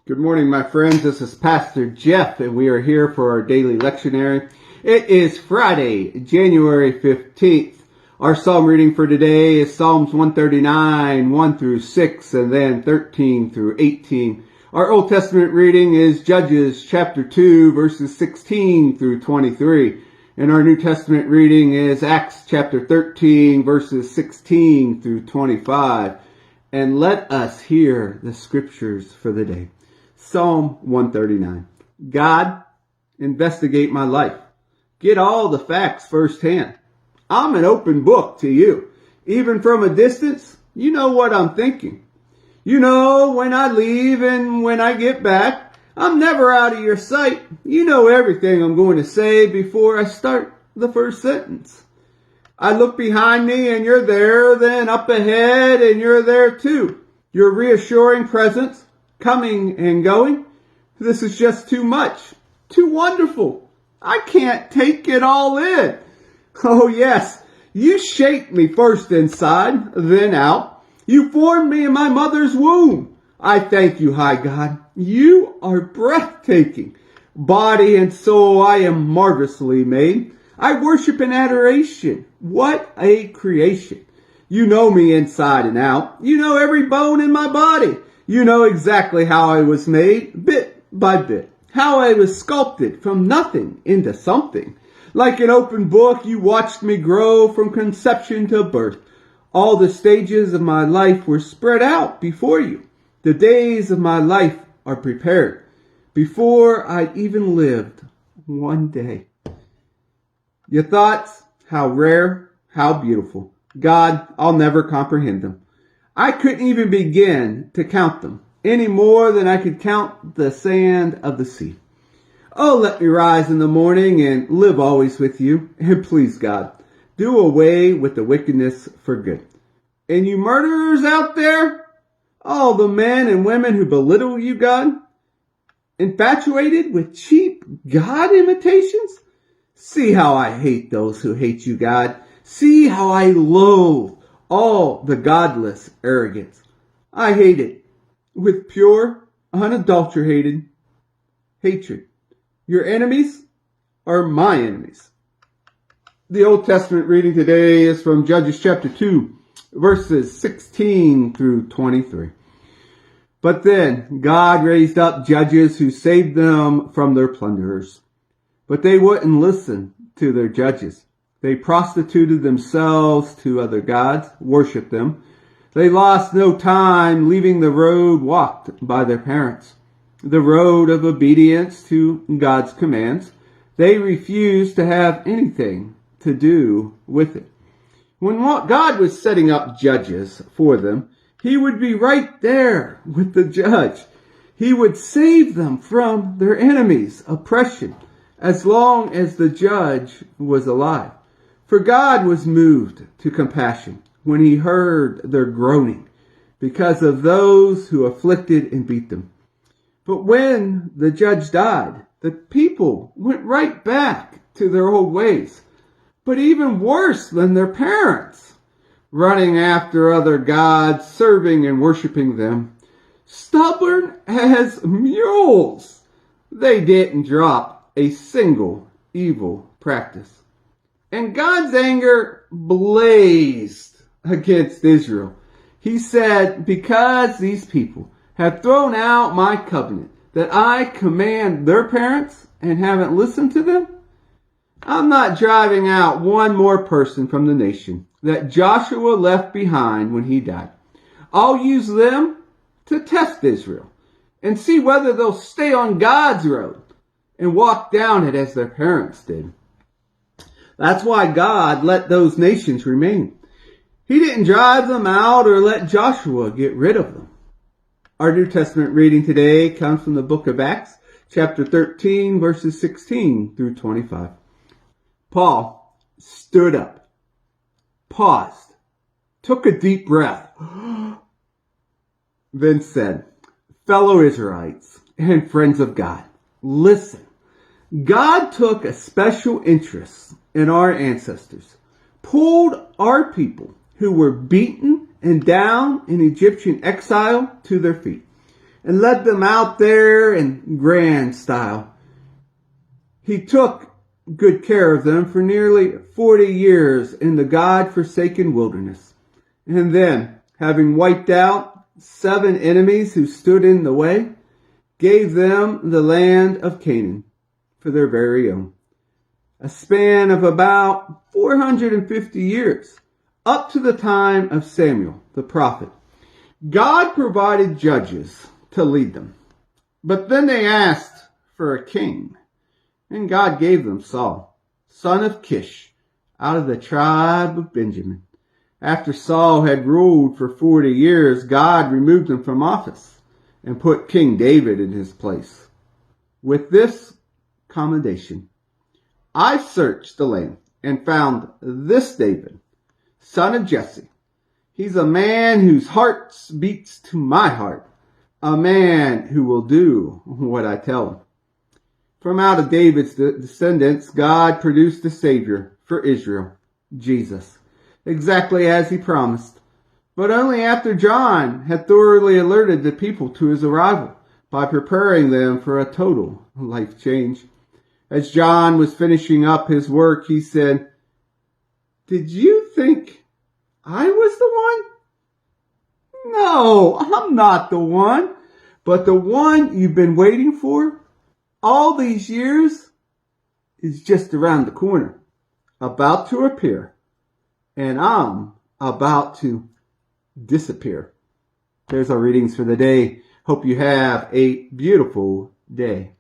Good morning, my friends. This is Pastor Jeff, and we are here for our daily lectionary. It is Friday, January 15th. Our psalm reading for today is Psalms 139, 1 through 6, and then 13 through 18. Our Old Testament reading is Judges chapter 2, verses 16 through 23. And our New Testament reading is Acts chapter 13, verses 16 through 25. And let us hear the scriptures for the day. Psalm 139. God, investigate my life. Get all the facts firsthand. I'm an open book to you. Even from a distance, you know what I'm thinking. You know when I leave and when I get back. I'm never out of your sight. You know everything I'm going to say before I start the first sentence. I look behind me and you're there, then up ahead and you're there too. Your reassuring presence, coming and going. This is just too much. Too wonderful. I can't take it all in. Oh yes, you shaped me first inside, then out. You formed me in my mother's womb. I thank you, high God. You are breathtaking. Body and soul, I am marvelously made. I worship in adoration. What a creation. You know me inside and out. You know every bone in my body. You know exactly how I was made, bit by bit. How I was sculpted from nothing into something. Like an open book, you watched me grow from conception to birth. All the stages of my life were spread out before you. The days of my life are prepared before I even lived one day. Your thoughts, how rare, how beautiful. God, I'll never comprehend them. I couldn't even begin to count them any more than I could count the sand of the sea. Oh, let me rise in the morning and live always with you. And please, God, do away with the wickedness for good. And you murderers out there, all the men and women who belittle you, God, infatuated with cheap God imitations, see how I hate those who hate you, God. See how I loathe all the godless arrogance. I hate it with pure, unadulterated hatred. Your enemies are my enemies. The Old Testament reading today is from Judges chapter 2, verses 16 through 23. But then God raised up judges who saved them from their plunderers. But they wouldn't listen to their judges. They prostituted themselves to other gods, worshipped them. They lost no time leaving the road walked by their parents, the road of obedience to God's commands. They refused to have anything to do with it. When God was setting up judges for them, he would be right there with the judge. He would save them from their enemies' oppression as long as the judge was alive. For God was moved to compassion when he heard their groaning because of those who afflicted and beat them. But when the judge died, the people went right back to their old ways, but even worse than their parents, running after other gods, serving and worshiping them. Stubborn as mules, they didn't drop a single evil practice. And God's anger blazed against Israel. He said, because these people have thrown out my covenant that I command their parents and haven't listened to them, I'm not driving out one more person from the nation that Joshua left behind when he died. I'll use them to test Israel and see whether they'll stay on God's road and walk down it as their parents did. That's why God let those nations remain. He didn't drive them out or let Joshua get rid of them. Our New Testament reading today comes from the book of Acts, chapter 13, verses 16 through 25. Paul stood up, paused, took a deep breath, then said, fellow Israelites and friends of God, listen. God took a special interest in our ancestors, pulled our people who were beaten and down in Egyptian exile to their feet. and led them out there in grand style. He took good care of them for nearly 40 years in the God-forsaken wilderness. And then, having wiped out 7 enemies who stood in the way, gave them the land of Canaan for their very own. A span of about 450 years, up to the time of Samuel the prophet. God provided judges to lead them. But then they asked for a king. And God gave them Saul, son of Kish, out of the tribe of Benjamin. After Saul had ruled for 40 years, God removed him from office and put King David in his place. With this commendation, I searched the land and found this David, son of Jesse. He's a man whose heart beats to my heart, a man who will do what I tell him. From out of David's descendants, God produced a Savior for Israel, Jesus, exactly as he promised, but only after John had thoroughly alerted the people to his arrival by preparing them for a total life change. As John was finishing up his work, he said, "Did you think I was the one? No, I'm not the one, but the one you've been waiting for all these years is just around the corner, about to appear, and I'm about to disappear." There's our readings for the day. Hope you have a beautiful day.